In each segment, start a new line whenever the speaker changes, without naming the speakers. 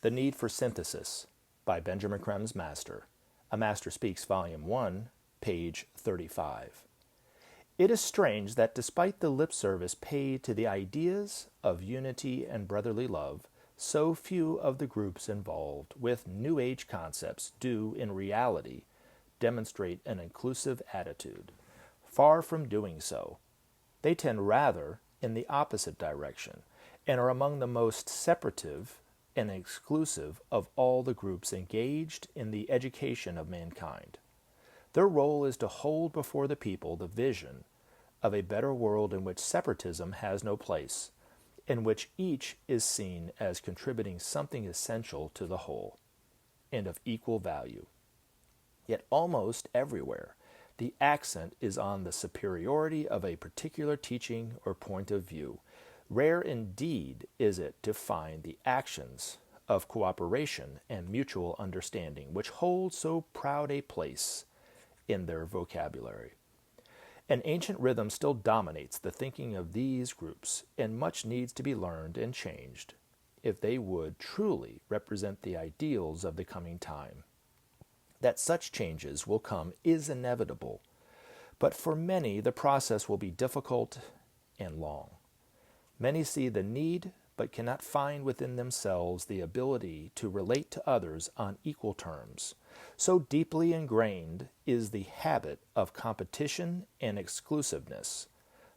The Need for Synthesis by Benjamin Crem's Master. A Master Speaks, Volume 1, page 35. It is strange that despite the lip service paid to the ideas of unity and brotherly love, so few of the groups involved with New Age concepts do, in reality, demonstrate an inclusive attitude. Far from doing so, they tend rather in the opposite direction and are among the most separative and exclusive of all the groups engaged in the education of mankind. Their role is to hold before the people the vision of a better world in which separatism has no place, in which each is seen as contributing something essential to the whole and of equal value. Yet almost everywhere, the accent is on the superiority of a particular teaching or point of view. Rare indeed is it to find the actions of cooperation and mutual understanding which hold so proud a place in their vocabulary. An ancient rhythm still dominates the thinking of these groups, and much needs to be learned and changed if they would truly represent the ideals of the coming time. That such changes will come is inevitable, but for many the process will be difficult and long. Many see the need but cannot find within themselves the ability to relate to others on equal terms. So deeply ingrained is the habit of competition and exclusiveness.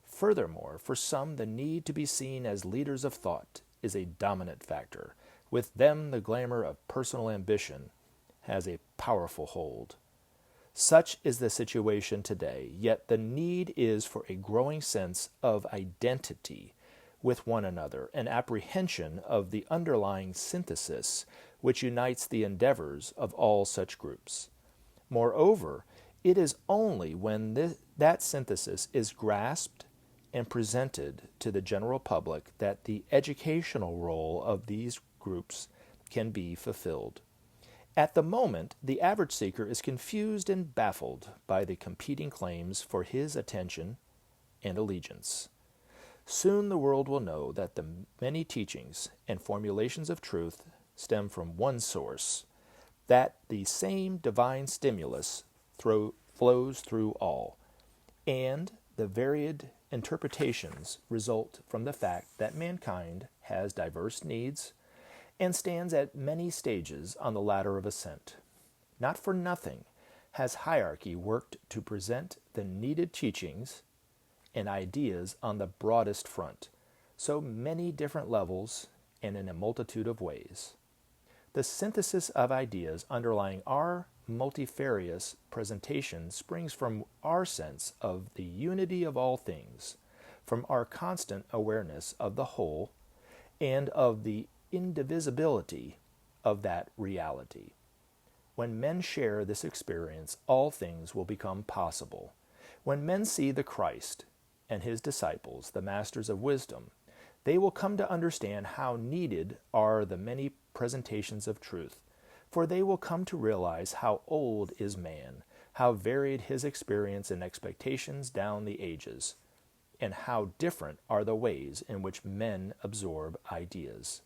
Furthermore, for some the need to be seen as leaders of thought is a dominant factor. With them the glamour of personal ambition has a powerful hold. Such is the situation today, yet the need is for a growing sense of identity with one another, an apprehension of the underlying synthesis which unites the endeavors of all such groups. Moreover, it is only when that synthesis is grasped and presented to the general public that the educational role of these groups can be fulfilled. At the moment, the average seeker is confused and baffled by the competing claims for his attention and allegiance. Soon the world will know that the many teachings and formulations of truth stem from one source, that the same divine stimulus flows through all, and the varied interpretations result from the fact that mankind has diverse needs and stands at many stages on the ladder of ascent. Not for nothing has hierarchy worked to present the needed teachings and ideas on the broadest front, so many different levels and in a multitude of ways. The synthesis of ideas underlying our multifarious presentation springs from our sense of the unity of all things, from our constant awareness of the whole, and of the indivisibility of that reality. When men share this experience, all things will become possible. When men see the Christ and his disciples, the masters of wisdom, they will come to understand how needed are the many presentations of truth, for they will come to realize how old is man, how varied his experience and expectations down the ages, and how different are the ways in which men absorb ideas.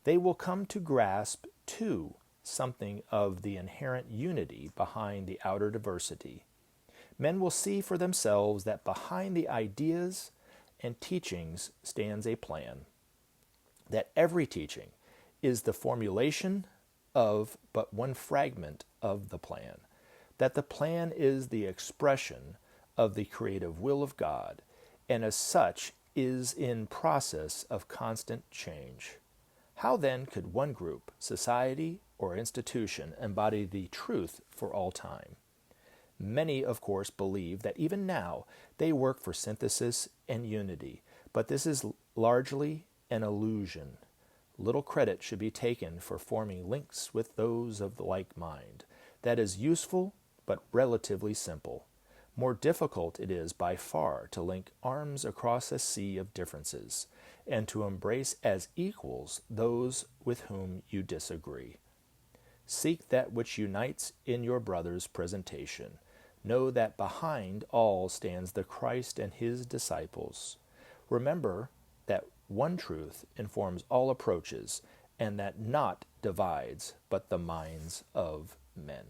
They will come to grasp, too, something of the inherent unity behind the outer diversity. Men will see for themselves that behind the ideas and teachings stands a plan, that every teaching is the formulation of but one fragment of the plan, that the plan is the expression of the creative will of God, and as such is in process of constant change. How then could one group, society, or institution embody the truth for all time? Many, of course, believe that even now they work for synthesis and unity, but this is largely an illusion. Little credit should be taken for forming links with those of the like mind. That is useful, but relatively simple. More difficult it is by far to link arms across a sea of differences, and to embrace as equals those with whom you disagree. Seek that which unites in your brother's presentation. Know that behind all stands the Christ and his disciples. Remember that one truth informs all approaches, and that naught divides but the minds of men.